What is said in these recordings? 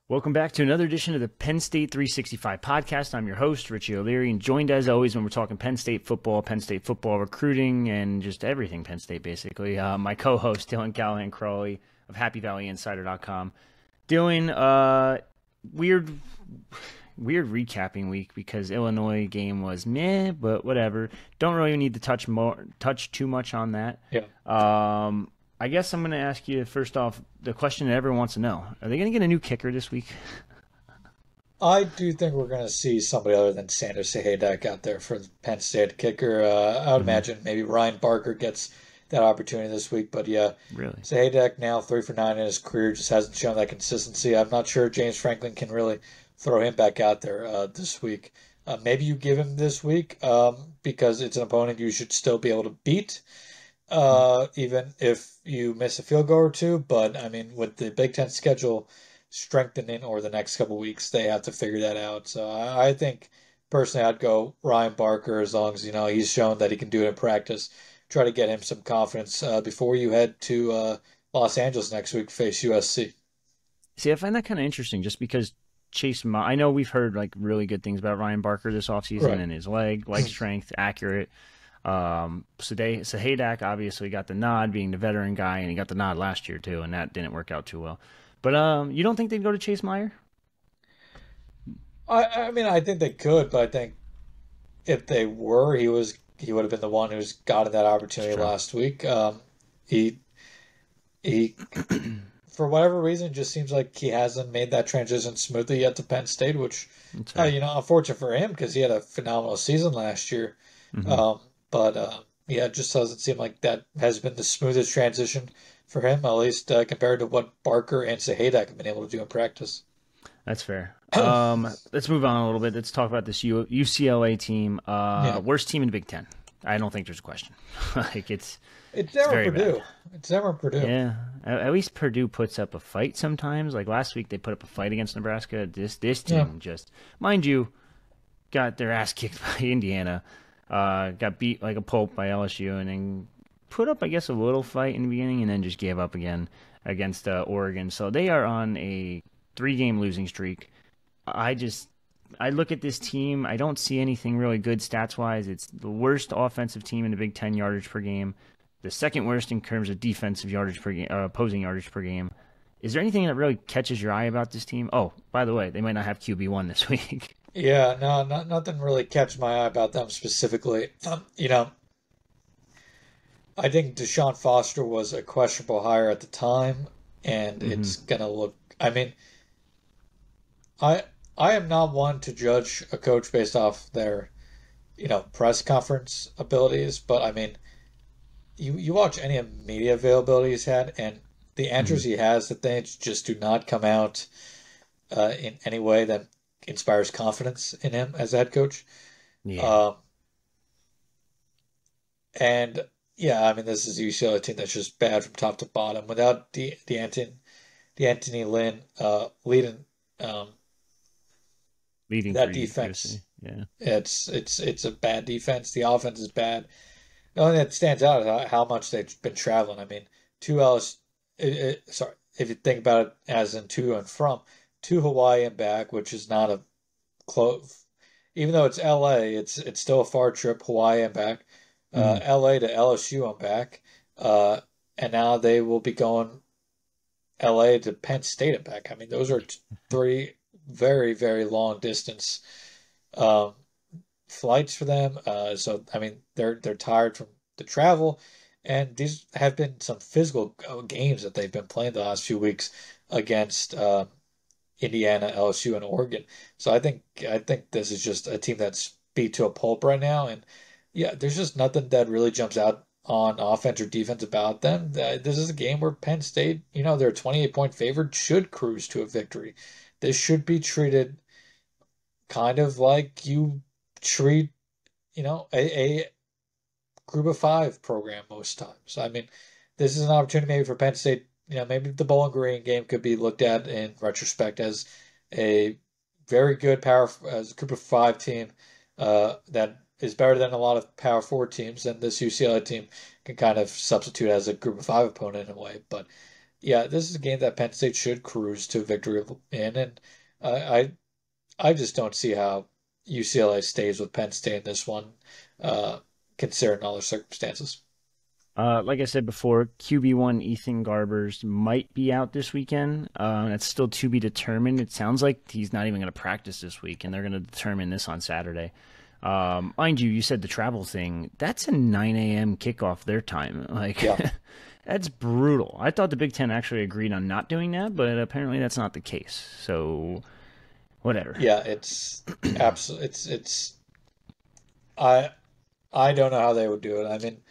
Welcome back to another edition of the Penn State 365 podcast. I'm your host, Richie O'Leary, and joined as always when we're talking Penn State football recruiting, and just everything Penn State, basically. My co-host, Dylan Callahan-Crawley of HappyValleyInsider.com. Dylan, weird recapping week because Illinois game was meh, but whatever. Don't really need to touch too much on that. Yeah. I guess I'm going to ask you first off the question that everyone wants to know: are they going to get a new kicker this week? I do think we're going to see somebody other than Sanders Sahaydak out there for the Penn State kicker. I would imagine maybe Ryan Barker gets that opportunity this week. But yeah, Really? Sahaydak now 3 for 9 in his career, just hasn't shown that consistency. I'm not sure James Franklin can really throw him back out there this week. Maybe you give him this week because it's an opponent you should still be able to beat. Even if you miss a field goal or two. But I mean, with the Big Ten schedule strengthening over the next couple weeks, they have to figure that out. So I think personally, I'd go Ryan Barker as long as he's shown that he can do it in practice. Try to get him some confidence before you head to Los Angeles next week to face USC. See, I find that kind of interesting, just because I know we've heard like really good things about Ryan Barker this offseason Right. and his leg strength, accurate. Sahaydak obviously got the nod being the veteran guy, and he got the nod last year too, and that didn't work out too well. But you don't think they'd go to Chase Meyer? I mean, I think they could, but I think if they were, he would have been the one who's gotten that opportunity True. last week. He he for whatever reason, just seems like he hasn't made that transition smoothly yet to Penn State, which, That's fair. unfortunate for him because he had a phenomenal season last year. Mhm. But yeah, it just doesn't seem like that has been the smoothest transition for him, at least compared to what Barker and Sahaydak have been able to do in practice. That's fair. Let's move on a little bit. Let's talk about this UCLA team. Yeah, Worst team in the Big Ten. I don't think there's a question. Like it's it's never very bad. Purdue. It's never Purdue. Yeah, at least Purdue puts up a fight sometimes. Like last week, they put up a fight against Nebraska. This Yeah, team just, mind you, got their ass kicked by Indiana. Got beat like a pulp by LSU, and then put up, I guess, a little fight in the beginning, and then just gave up again against Oregon. So they are on a 3-game losing streak. I look at this team. I don't see anything really good stats wise. It's the worst offensive team in the Big Ten yardage per game, the second worst in terms of defensive yardage per game, opposing yardage per game. Is there anything that really catches your eye about this team? Oh, by the way, they might not have QB1 this week. yeah, no, nothing really catches my eye about them specifically. I think Deshaun Foster was a questionable hire at the time, and Hmm. it's gonna look. I mean, I I am not one to judge a coach based off their press conference abilities, but I mean, you watch any of media availability he's had, and the Hmm. answers he has to things just do not come out in any way that inspires confidence in him as a head coach. Yeah. Um, and yeah, I mean, this is a UCLA team that's just bad from top to bottom. Without the Anthony Lynn leading Leading for that USC. defense, Yeah. it's a bad defense. The offense is bad. The only thing that stands out is how much they've been traveling. I mean, two L's. Sorry, if you think about it as in to and from, to Hawaii and back, which is not a close. Even though it's LA, it's still a far trip. Hawaii and back, Hmm. LA to LSU and back, uh, and now they will be going LA to Penn State and back. I mean, those are three very very long distance um, flights for them. So I mean, they're tired from the travel, and these have been some physical games that they've been playing the last few weeks against Indiana, LSU, and Oregon. So I think this is just a team that's beat to a pulp right now, and yeah, there's just nothing that really jumps out on offense or defense about them. This is a game where Penn State, they're a 28-point favorite, should cruise to a victory. This should be treated kind of like you treat, a group of five program most times. I mean, this is an opportunity maybe for Penn State. Maybe the Bowling Green game could be looked at in retrospect as a very good power as a group of five team that is better than a lot of power four teams, and this UCLA team can kind of substitute as a group of five opponent in a way. But yeah, this is a game that Penn State should cruise to victory in, and I I just don't see how UCLA stays with Penn State in this one, uh, considering all the circumstances. Like I said before, QB1 Ethan Garbers might be out this weekend. That's still to be determined. It sounds like he's not even going to practice this week, and they're going to determine this on Saturday. Mind you, you said the travel thing. That's a 9 a.m. kickoff their time. Like, Yeah, that's brutal. I thought the Big Ten actually agreed on not doing that, but apparently that's not the case. So, whatever. yeah, it's absolutely it's I I don't know how they would do it. I mean,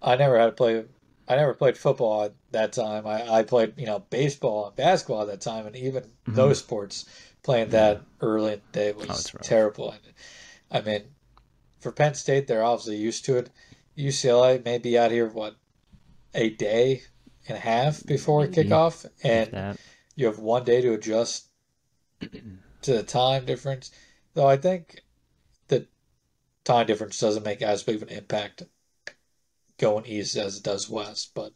I never had to play. I never played football at that time. I played, baseball and basketball at that time, and even Hmm. those sports playing Yeah. that early in the day Oh, was it's rough. terrible. And I mean, for Penn State, they're obviously used to it. UCLA may be out here, what, a day and a half before Maybe, kickoff, if and that. you have one day to adjust to the time difference. Though I think the time difference doesn't make as big of an impact going east as it does west, but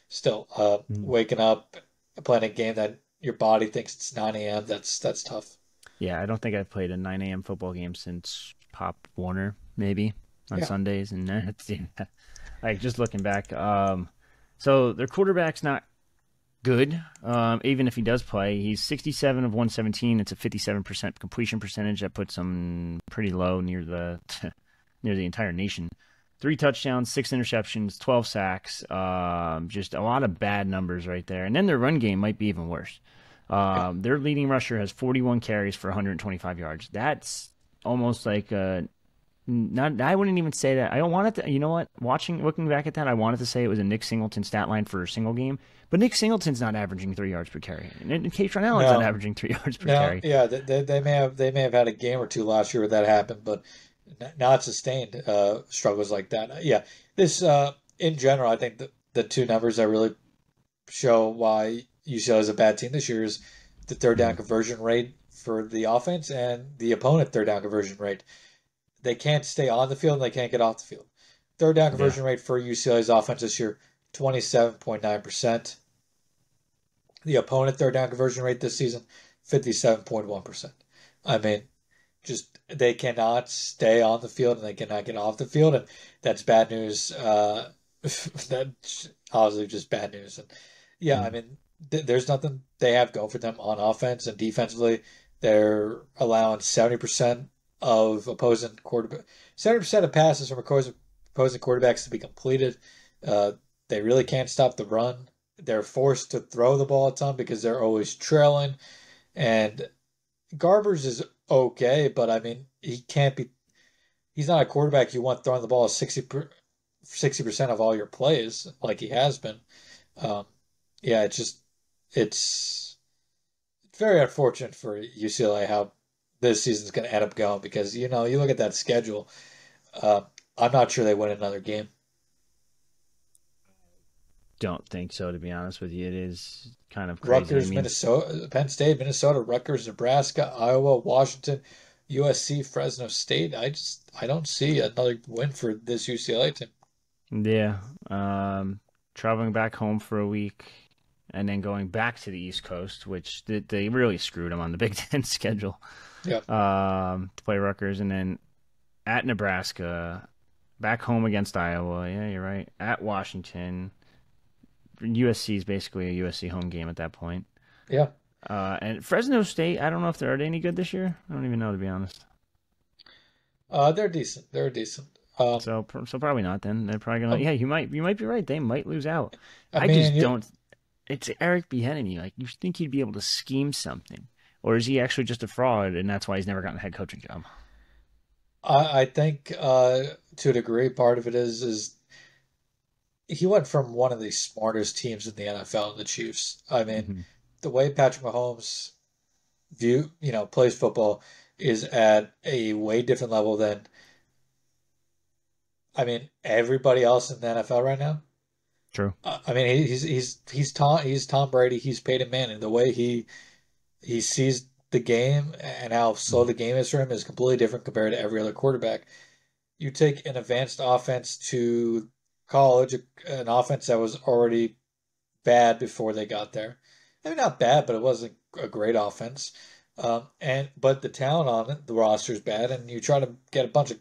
still, Mm. waking up, playing a game that your body thinks it's 9 a.m., that's tough. Yeah, I don't think I've played a 9 a.m. football game since Pop Warner, maybe on Yeah, Sundays, and that's yeah. Like just looking back. So their quarterback's not good. Even if he does play, he's 67 of 117. It's a 57% completion percentage. That puts him pretty low near the near the entire nation. 3 touchdowns, 6 interceptions, 12 sacks. Just a lot of bad numbers right there. And then their run game might be even worse. yeah, Their leading rusher has 41 carries for 125 yards. That's almost like a not. I wouldn't even say that. I don't want it to. You know what? Looking back at that, I wanted to say it was a Nick Singleton stat line for a single game, but Nick Singleton's not averaging 3 yards per carry, and Kate Allen's not no, averaging 3 yards per no, carry. yeah, they may have had a game or two last year where that happened, but not sustained struggles like that. Yeah, this in general, I think the two numbers that really show why UCLA is a bad team this year is the third down Mm, conversion rate for the offense and the opponent third down conversion rate. They can't stay on the field and they can't get off the field. Third down yeah. conversion rate for UCLA's offense this year, 27.9%. The opponent third down conversion rate this season, 57.1%. I mean, just they cannot stay on the field and they cannot get off the field, and that's bad news. That's obviously just bad news. And yeah, I Mm, mean, there's nothing they have going for them on offense and defensively. They're allowing 70% of opposing quarterback, 70% of passes from opposing quarterbacks to be completed. Uh, they really can't stop the run. They're forced to throw the ball a ton because they're always trailing. And Garbers is okay, but I mean, he can't be. He's not a quarterback you want throwing the ball 60% of all your plays like he has been. Um, yeah, it's very unfortunate for UCLA how this season's going to end up going because you look at that schedule. Uh, I'm not sure they win another game. don't think so, to be honest with you. It is kind of crazy. I Rutgers, mean, Minnesota, Penn State, Minnesota, Rutgers, Nebraska, Iowa, Washington, USC, Fresno State. I don't see another win for this UCLA team. yeah. Traveling back home for a week and then going back to the East Coast, which they really screwed them on the Big Ten schedule. Yeah, To play Rutgers, and then at Nebraska, back home against Iowa. Yeah, you're right. At Washington, USC is basically a USC home game at that point. yeah. And Fresno State, I don't know if they're any good this year. I don't even know, to be honest. They're decent. They're decent. Um, So probably not. Then they're probably gonna. um, Yeah, you might be right. They might lose out. I I mean, just don't. It's Eric Bieniemy. Like you think he'd be able to scheme something, or is he actually just a fraud, and that's why he's never gotten a head coaching job? I think to a degree, part of it is he went from one of the smartest teams in the NFL, the Chiefs. I mean, Hmm. the way Patrick Mahomes plays football is at a way different level than I mean everybody else in the NFL right now. True. I mean, he's Tom Brady. He's Peyton Manning. The way he sees the game and how slow Mhm. the game is for him is completely different compared to every other quarterback. You take an advanced offense to college, an offense that was already bad before they got there. I mean, not bad, but it wasn't a great offense. But the talent on it, the roster is bad, and you try to get a bunch of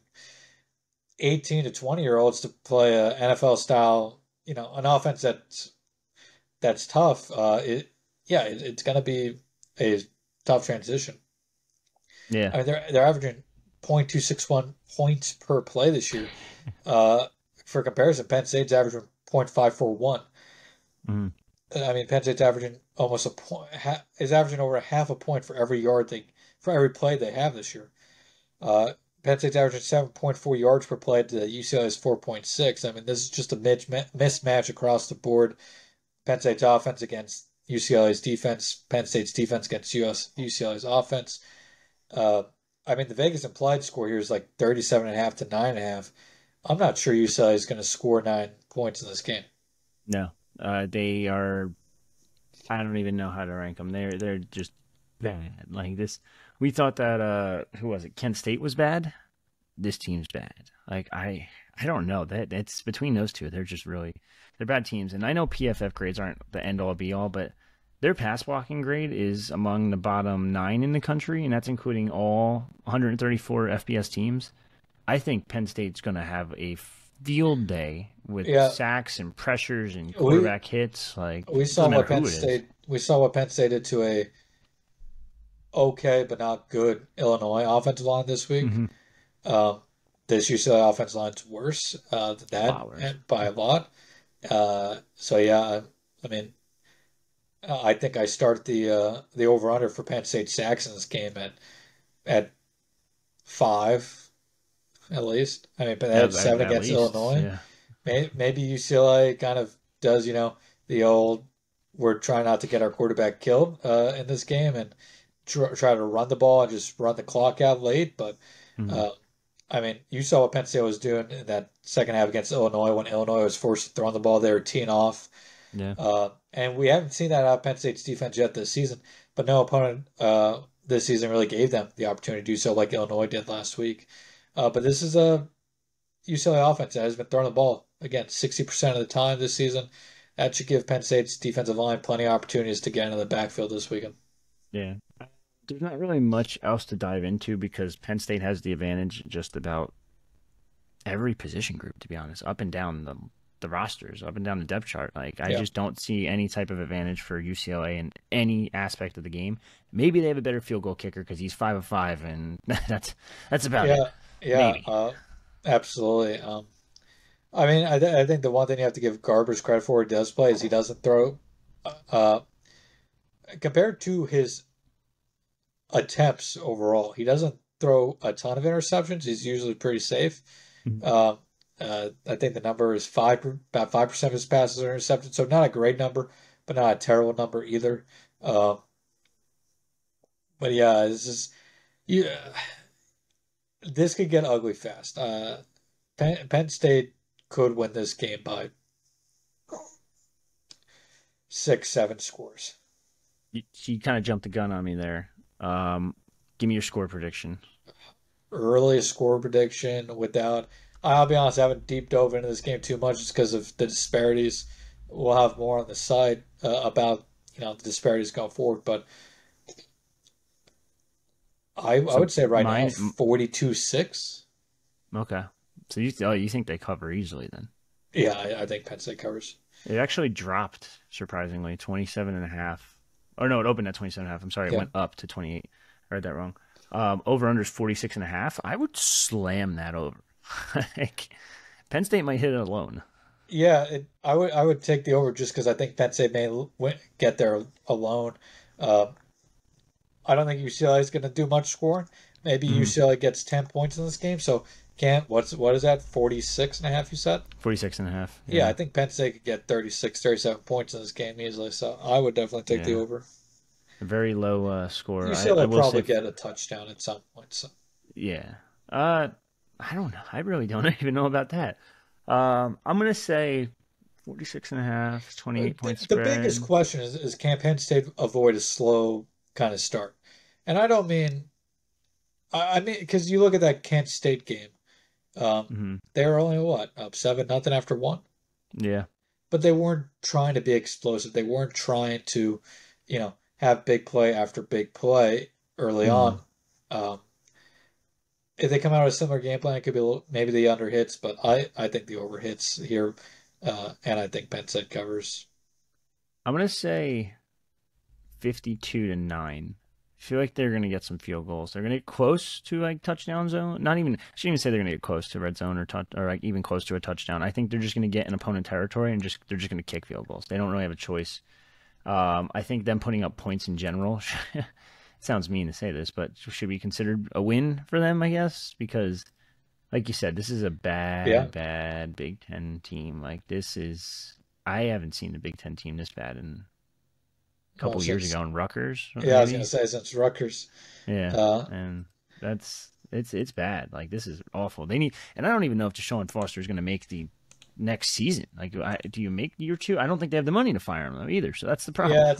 18 to 20-year-olds to play a NFL style, an offense that's tough. It's going to be a tough transition. Yeah. I mean, they're averaging 0.261 points per play this year. Uh, for comparison, Penn State's averaging 0.541. Mhm. I mean, Penn State's averaging almost a point, is averaging over a half a point for every for every play they have this year. Uh, Penn State's averaging 7.4 yards per play to UCLA's 4.6. I mean, this is just a mismatch across the board. Penn State's offense against UCLA's defense, Penn State's defense against UCLA's offense. Uh, I mean, the Vegas implied score here is like 37.5 to 9.5. I'm not sure UCLA is going to score 9 points in this game. No. They are. I don't even know how to rank them. They're just bad. Like this, we thought that who was it? Kent State was bad. This team's bad. Like I don't know that it's between those two. They're bad teams. And I know PFF grades aren't the end all be all, but their pass blocking grade is among the bottom 9 in the country, and that's including all 134 FBS teams. I think Penn State's going to have a field day with Yeah, sacks and pressures and we quarterback hits. Like we it saw doesn't matter what who Penn it is. State did to a okay but not good Illinois offensive line this week. Mm-hmm. Um, this UCLA offensive line's worse than A that, lot worse. and by a lot. So yeah, I mean, I think I start the over under for Penn State sacks in this game at 5 at least. I mean, but they Yeah, had 7 at against least. Illinois. Yeah. Maybe UCLA kind of does, the old we're trying not to get our quarterback killed in this game and try to run the ball and just run the clock out late. But Mm-hmm. uh, I mean, you saw what Penn State was doing in that second half against Illinois when Illinois was forced to throw on the ball. They were teeing off. Yeah. And we haven't seen that out of Penn State's defense yet this season, but no opponent this season really gave them the opportunity to do so like Illinois did last week. But this is a UCLA offense that has been throwing the ball again 60% of the time this season. That should give Penn State's defensive line plenty of opportunities to get into the backfield this weekend. Yeah. There's not really much else to dive into because Penn State has the advantage just about every position group, to be honest, up and down the rosters, up and down the depth chart. Like I Yeah, just don't see any type of advantage for UCLA in any aspect of the game. Maybe they have a better field goal kicker because he's 5 of 5, and that's about it. yeah, yeah, Maybe. absolutely. I mean, I think the one thing you have to give Garbers credit for he does play is he doesn't throw. Uh, Compared to his attempts overall, he doesn't throw a ton of interceptions. He's usually pretty safe. Mhm. Um, I think the number is about 5% of his passes are intercepted, so not a great number, but not a terrible number either. Um, but yeah, yeah, this could get ugly fast. Penn State could win this game by 6, 7 scores. You kind of jumped the gun on me there. Um, Give me your score prediction. Early score prediction without. I'll be honest, I haven't deep dove into this game too much just because of the disparities. We'll have more on the site about the disparities going forward, but I So would say right now mine, 42-6. okay. So you think they cover easily then? Yeah, I think Penn State covers. It actually dropped surprisingly, 27.5. Or no, it opened at 27.5. I'm sorry, it Yeah, went up to 28. I read that wrong. Over under is 46.5. I would slam that over. Like, Penn State might hit it alone. yeah. I would take the over just because I think Penn State may get there alone. Uh, I don't think UCLA is going to do much scoring. Maybe Mm-hmm. UCLA gets 10 points in this game. So can't what is that? 46.5 you said? 46.5. Yeah, I Yeah. think Penn State could get 36, 37 points in this game easily. So I would definitely take the Yeah. over. A very low score. I UCLA will probably say, get a touchdown at some point. So yeah. I don't know. I really don't even know about that. I'm going to say 46.5, 28-point the biggest spread. question is can Penn State avoid a slow kind of start? And I don't mean I mean because you look at that Kent State game. Hmm. They were only what up 7-0 after one. Yeah. but they weren't trying to be explosive. They weren't trying to, have big play after big play early on. Mm. Um, if they come out with a similar game plan, it could be maybe the under hits, but I think the over hits here, and I think Penn State covers. I'm gonna say 52-9. I feel like they're gonna get some field goals. They're gonna get close to like touchdown zone. Not even. I shouldn't even say they're gonna get close to red zone or touch or like even close to a touchdown. I think they're just gonna get in opponent territory and they're just gonna kick field goals. They don't really have a choice. I think them putting up points in general sounds mean to say this, but should be considered a win for them, I guess, because like you said, this is a Yeah. bad Big Ten team. Like this is, I haven't seen the Big Ten team this bad in a Well, couple years since ago in Rutgers, yeah, I was gonna maybe. say since Rutgers. Yeah, Uh, and that's it's bad. Like this is awful. They need, and I don't even know if Deshaun Foster is going to make the next season. Like, do you make year two? I don't think they have the money to fire him though either. So that's the problem. yeah,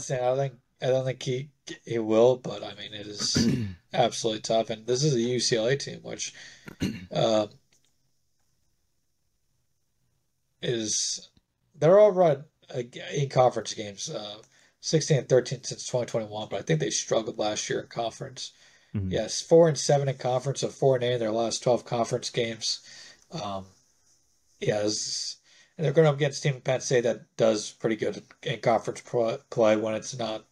I don't think he will, but I mean it is absolutely tough. And this is a UCLA team, which uh, is they're all right in conference games, 16 and 13 since 2021, but I think they struggled last year in conference. Mhm. Yes, 4-7 in conference, so 4-8 in their last 12 conference games. Um, yeah, and they're going up against a team in Penn State that does pretty good in conference play when it's not,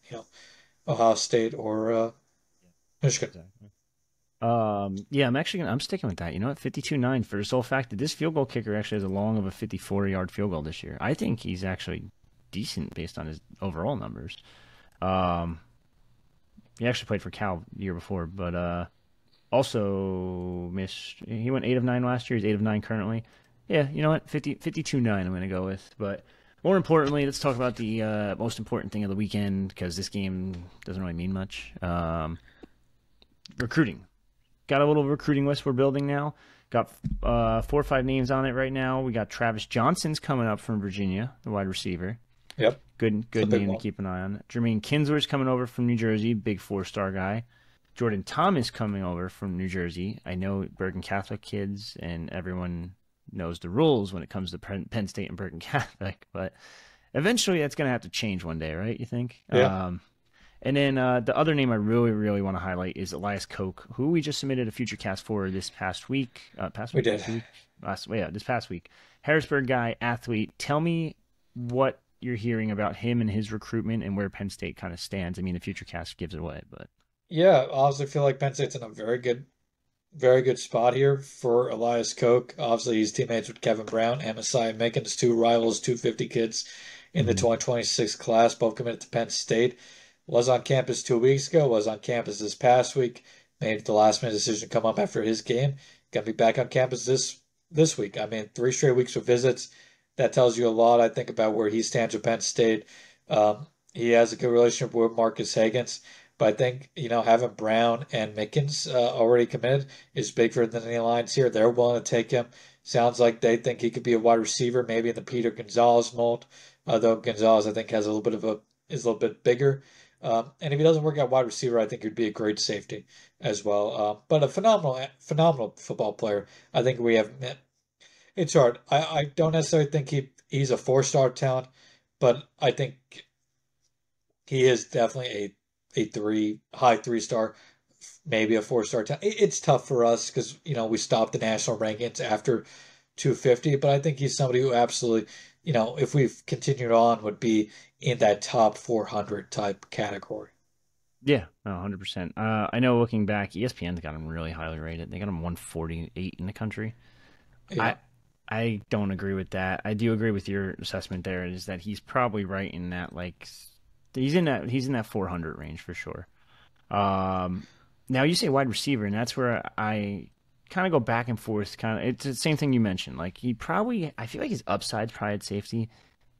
Ohio State or Michigan. Exactly. Yeah, I'm sticking with that. You know what? 52-9 for the sole fact that this field goal kicker actually has a long of a 54-yard field goal this year. I think he's actually decent based on his overall numbers. Um, he actually played for Cal the year before, but also missed. He went 8 of 9 last year. He's 8 of 9 currently. Yeah, you know what? 52-9 I'm going to go with. But more importantly, let's talk about the most important thing of the weekend because this game doesn't really mean much. Recruiting. Got a little recruiting list we're building now. Got 4 or 5 names on it right now. We got Travis Johnson's coming up from Virginia, the wide receiver. Yep, it's a Good big name to one. keep an eye on. Jermaine Kinsler's coming over from New Jersey, big 4-star guy. Jordan Thomas coming over from New Jersey. I know Bergen Catholic kids and everyone knows the rules when it comes to Penn State and Bergen Catholic, but eventually that's going to have to change one day, right? You think? Yeah, And then the other name I really, really want to highlight is Elias Koch, who we just submitted a FutureCast for this past week. Past we week? did. 2 weeks? Yeah, this past week. Harrisburg guy, athlete. Tell me what you're hearing about him and his recruitment and where Penn State kind of stands. I mean, the FutureCast gives it away, but. Yeah, I honestly feel like Penn State's in a very good spot here for Elias Koch. Obviously, he's teammates with Kevin Brown and Messiah Mickens, two rivals, 250 kids in the Mm-hmm. 2026 class, both committed to Penn State. Was on campus 2 weeks ago, was on campus this past week. Made the last minute decision to come up after his game. Gonna be back on campus this week. I mean, 3 straight weeks of visits. That tells you a lot, I think, about where he stands with Penn State. He has a good relationship with Marcus Hagans. But I think, having Brown and Mickens already committed is big for the Lions here. They're willing to take him. Sounds like they think he could be a wide receiver, maybe in the Peter Gonzalez mold. Though Gonzalez, I think, has is a little bit bigger. And if he doesn't work out wide receiver, I think he'd be a great safety as well. But a phenomenal football player. I think we have. It's hard. I don't necessarily think he's a 4-star talent, but I think he is definitely a high 3-star, maybe a 4-star talent. It's tough for us because we stopped the national rankings after 250, but I think he's somebody who absolutely, if we've continued on, would be in that top 400 type category. Yeah, 100%. I know looking back, ESPN's got him really highly rated. They got him 148 in the country. I Yeah, I don't agree with that. I do agree with your assessment there is that he's probably right in that he's in that 400 range for sure. Um Now you say wide receiver and that's where I kind of go back and forth kind of it's the same thing you mentioned. Like he probably I feel like his upside's probably at safety,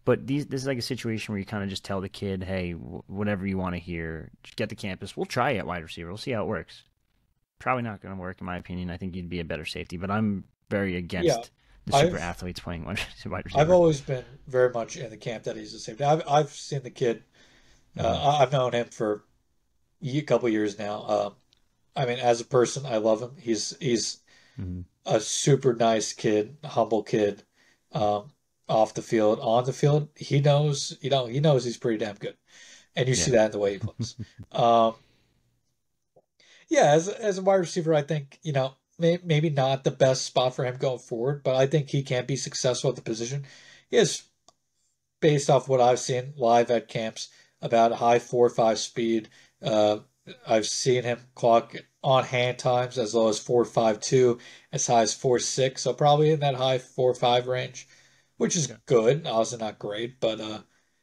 but this is like a situation where you kind of just tell the kid, "Hey, whatever you want to hear, just get to campus. We'll try you at wide receiver. We'll see how it works." Probably not going to work in my opinion. I think you'd be a better safety, but I'm very yeah. against the super I've athletes playing wide I've receiver. always been very much in the camp that he's a safety. I've seen the kid. Hmm. I've known him for a couple years now. I mean, as a person, I love him. He's Hmm. a super nice kid, humble kid. Um, off the field, on the field, he knows, he knows he's pretty damn good. And you see Yeah. that in the way he plays. Um, yeah, as a wide receiver, I think, maybe not the best spot for him going forward, but I think he can be successful at the position. He is, based off what I've seen live at camps, about high 4.5 speed. Uh, I've seen him clock on hand times as low as 4.52, as high as 4.6, so probably in that high 4.5 range, which is Yeah. good. Also not great, but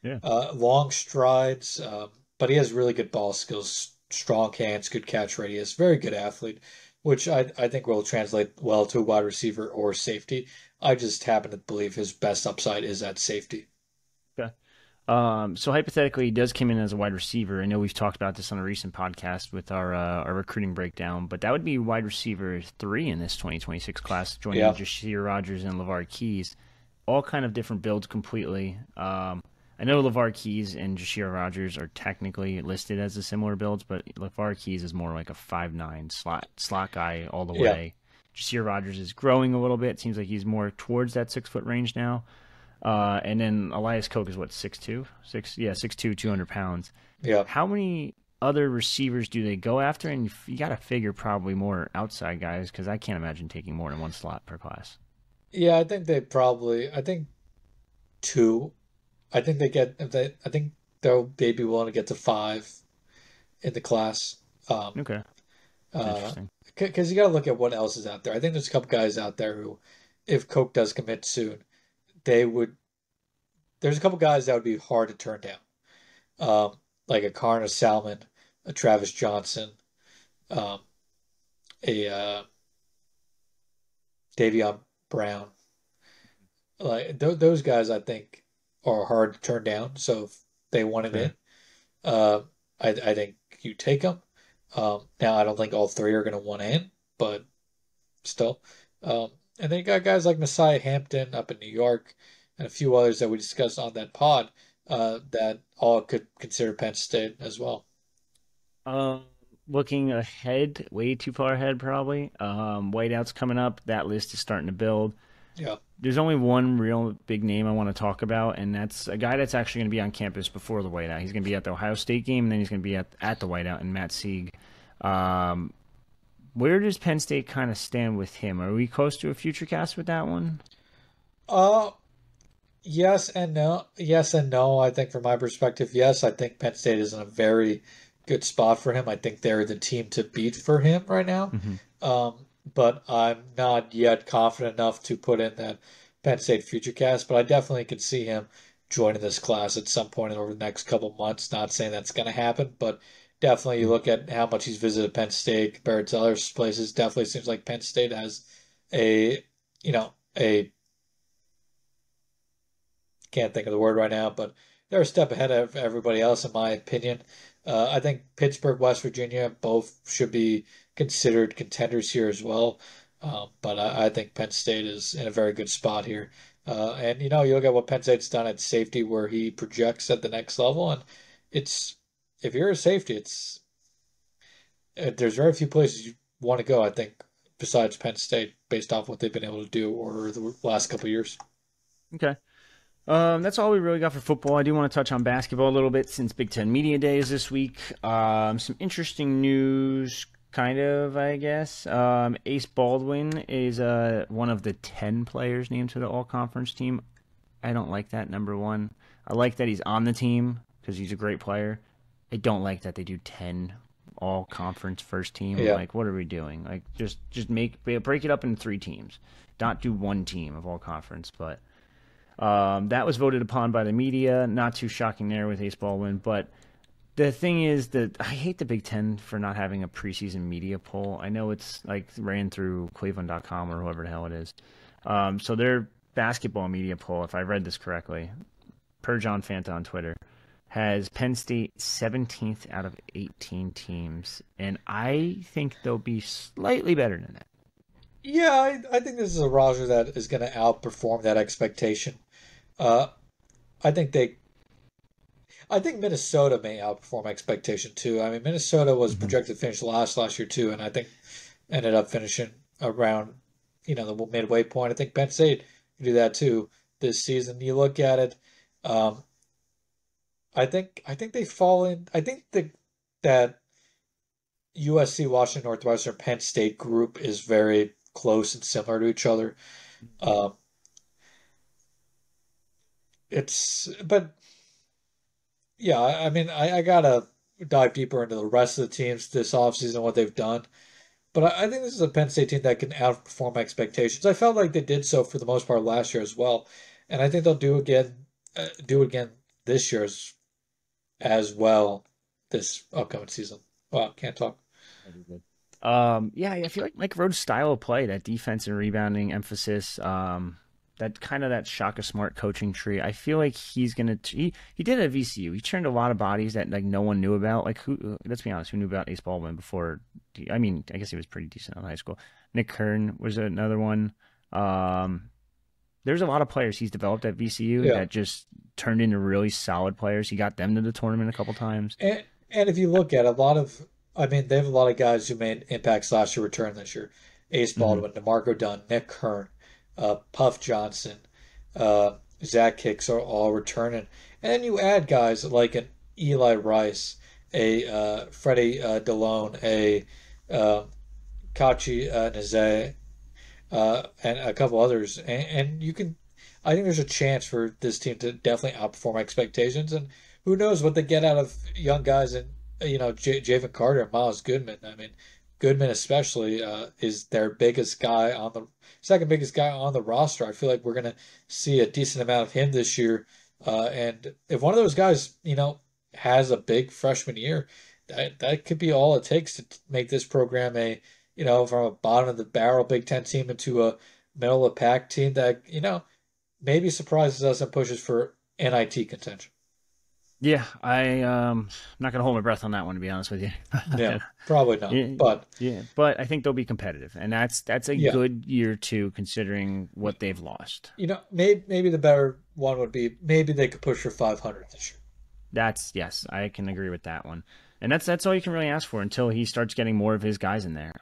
Yeah. long strides. But he has really good ball skills, strong hands, good catch radius, very good athlete, which I think will translate well to a wide receiver or safety. I just happen to believe his best upside is at safety. Okay. So hypothetically, he does come in as a wide receiver. I know we've talked about this on a recent podcast with our recruiting breakdown, but that would be wide receiver 3 in this 2026 class, joining Yeah. Jashir Rogers and LeVar Keys. All kind of different builds completely. I know LeVar Keys and Jashir Rogers are technically listed as the similar builds, but LeVar Keys is more like a 5'9" slot guy all the Yeah. way. Jashir Rogers is growing a little bit. Seems like he's more towards that 6 foot range now. And then Elias Koch is what, 6'2"? 6'2", 200 pounds. Yeah. How many other receivers do they go after? And you got to figure probably more outside guys because I can't imagine taking more than one slot per class. Yeah, I think two. I think I think they'd be willing to get to five in the class. Um, Okay, that's uh, interesting. because you got to look at what else is out there. I think there's a couple guys out there who, if Coke does commit soon, they would. There's a couple guys that would be hard to turn down. Like a Karna Salmon, a Travis Johnson, um, a Davion Brown. Like those guys, I think are hard to turn down. So if they wanted Fair. in, uh, I think you take them. Now I don't think all three are going to want in, but still. And then you got guys like Messiah Hampton up in New York, and a few others that we discussed on that pod, that all could consider Penn State as well. Um, Looking ahead, way too far ahead, probably. Whiteout's coming up. That list is starting to build. Yeah. There's only one real big name I want to talk about, and that's a guy that's actually going to be on campus before the whiteout. He's going to be at the Ohio State game, and then he's going to be at the whiteout, and Matt Sieg. Um, where does Penn State kind of stand with him? Are we close to a future cast with that one? Uh, yes and no. Yes and no. I think from my perspective, yes, I think Penn State is in a very good spot for him. I think they're the team to beat for him right now. Hmm. But I'm not yet confident enough to put in that Penn State FutureCast. But I definitely could see him joining this class at some point over the next couple months. Not saying that's going to happen, but definitely you look at how much he's visited Penn State compared to other places. Definitely seems like Penn State has a, a can't think of the word right now, but they're a step ahead of everybody else, in my opinion. I think Pittsburgh, West Virginia, both should be considered contenders here as well. But I think Penn State is in a very good spot here. And you look at what Penn State's done at safety, where he projects at the next level, and it's if you're a safety, there's very few places you want to go. I think besides Penn State, based off what they've been able to do over the last couple of years. Okay. That's all we really got for football. I do want to touch on basketball a little bit since Big Ten Media Day is this week. Some interesting news, kind of, I guess. Ace Baldwin is one of the 10 players named to the All-Conference team. I don't like that, number one. I like that he's on the team because he's a great player. I don't like that they do 10 All-Conference first team. Yeah. Like, what are we doing? Like, just break it up into 3 teams. Not do one team of All-Conference, but... that was voted upon by the media. Not too shocking there with Ace Baldwin. But the thing is that I hate the Big Ten for not having a preseason media poll. I know it's like ran through Cleveland.com or whoever the hell it is. So their basketball media poll, if I read this correctly, per John Fanta on Twitter, has Penn State 17th out of 18 teams. And I think they'll be slightly better than that. Yeah, I think this is a roster that is going to outperform that expectation. Uh, I think I think Minnesota may outperform expectation too. I mean, Minnesota was Mm-hmm. projected to finish last year too, and I think ended up finishing around, the midway point. I think Penn State can do that too. this season. You look at it, um, I think they fall in. I think that USC, Washington, Northwestern, Penn State group is very close and similar to each other. Um, but yeah, I mean, I gotta dive deeper into the rest of the teams this offseason, what they've done. But I think this is a Penn State team that can outperform expectations. I felt like they did so for the most part last year as well, and I think they'll do it again this year as well this upcoming season. Wow, can't talk. Yeah, I feel like Mike Rhodes' style of play, that defense and rebounding emphasis, that kind of that Shaka Smart coaching tree. I feel like he's gonna. He did it at VCU. He turned a lot of bodies that like no one knew about. Like who? Let's be honest, who knew about Ace Baldwin before? I mean, I guess he was pretty decent in high school. Nick Kern was another one. There's a lot of players he's developed at VCU Yeah. that just turned into really solid players. He got them to the tournament a couple times. And if you look at a lot of, I mean, they have a lot of guys who made impacts last year return this year. Ace Hmm. Baldwin, DeMarco Dunn, Nick Kern, Puff Johnson, Zach Hicks are all returning. And then you add guys like an Eli Rice, a Freddie DeLone, a uh, Kachi Naze, and a couple others. And you can, I think there's a chance for this team to definitely outperform expectations. And who knows what they get out of young guys and, Javen Carter and Miles Goodman. I mean, Goodman especially is their biggest guy on the second biggest guy on the roster. I feel like we're gonna see a decent amount of him this year. And if one of those guys, has a big freshman year, that could be all it takes to make this program from a bottom of the barrel Big Ten team into a middle of the pack team that, maybe surprises us and pushes for NIT contention. Yeah, I'm not gonna hold my breath on that one to be honest with you. Yeah, probably not. Yeah, But yeah, but I think they'll be competitive, and that's a yeah, good year too, considering what they've lost. maybe the better one would be maybe they could push for 500 this year. That's yes, I can agree with that one, and that's all you can really ask for until he starts getting more of his guys in there.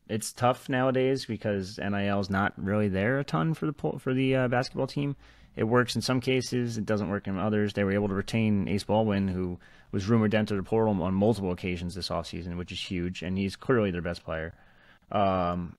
It's tough nowadays because NIL is not really there a ton for the basketball team. It works in some cases, it doesn't work in others. They were able to retain Ace Baldwin, who was rumored to enter the portal on multiple occasions this offseason, which is huge, and he's clearly their best player. Um,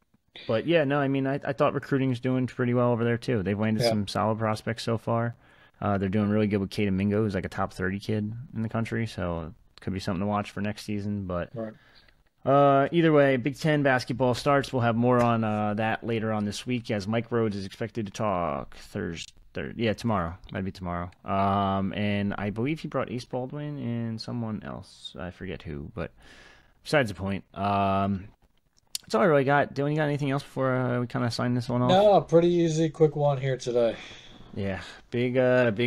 but yeah, no, I mean, I thought recruiting is doing pretty well over there too. They've landed Yeah, some solid prospects so far. They're doing really good with Caden Mingo, who's like a top 30 kid in the country, so it could be something to watch for next season. But right. either way, Big Ten basketball starts. We'll have more on that later on this week, as Mike Rhodes is expected to talk Thursday. Yeah, tomorrow. Might be tomorrow. And I believe he brought Ace Baldwin and someone else. I forget who, but besides the point. That's all I really got. Dylan, you got anything else before we kind of sign this one off? No, pretty easy, quick one here today. Yeah, big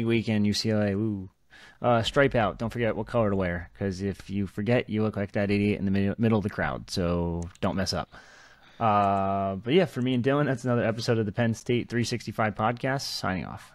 weekend, UCLA. Woo. Stripe out. Don't forget what color to wear, because if you forget, you look like that idiot in the middle of the crowd. So don't mess up. But yeah, for me and Dylan, that's another episode of the Penn State 365 podcast. Signing off.